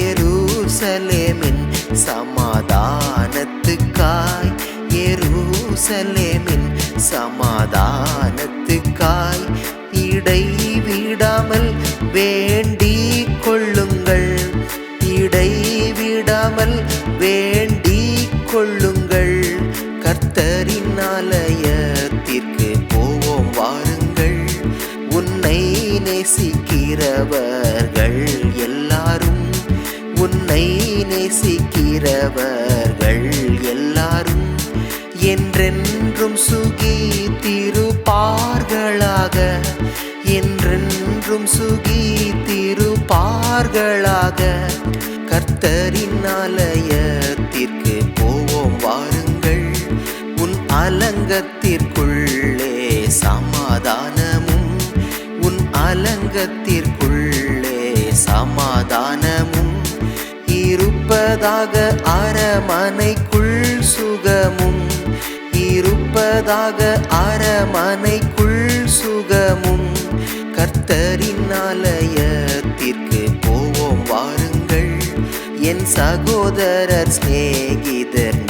எருசலேமின் சமாதானத்துக்காய், எருசலேமின் சமாதானத்துக்காய் இடைவிடாமல் வேண்டிக் கொள்ளுங்கள், இடைவிடாமல் வேண்டிக் கொள்ளுங்கள். கர்த்தரின் ஆலயத்திற்கு போவோம் வாருங்கள். உன்னை நேசிக்கிறவர்கள் எல்லாரும், உன்னை நேசிக்கிறவர்கள் எல்லாரும் என்றென்றும் சுகித்திருப்பார்களாக, என்றென்றும் சுகித்திருப்பார்களாக. கர்த்தரின் ஆலயத்திற்கு போவோம் வாருங்கள். உன் அலங்கத்திற்குள்ளே சமாதானமும், உன் அலங்கத்திற்குள்ளே சமாதானமும் இருப்பதாக, அரமனைக்குள் சுகமும் இருப்பதாக, அரமனைக்குள் சுகமும். கர்த்தரின் ஆலயத்திற்கு போவோம் வாருங்கள். என் சகோதரர் சிநேகிதர்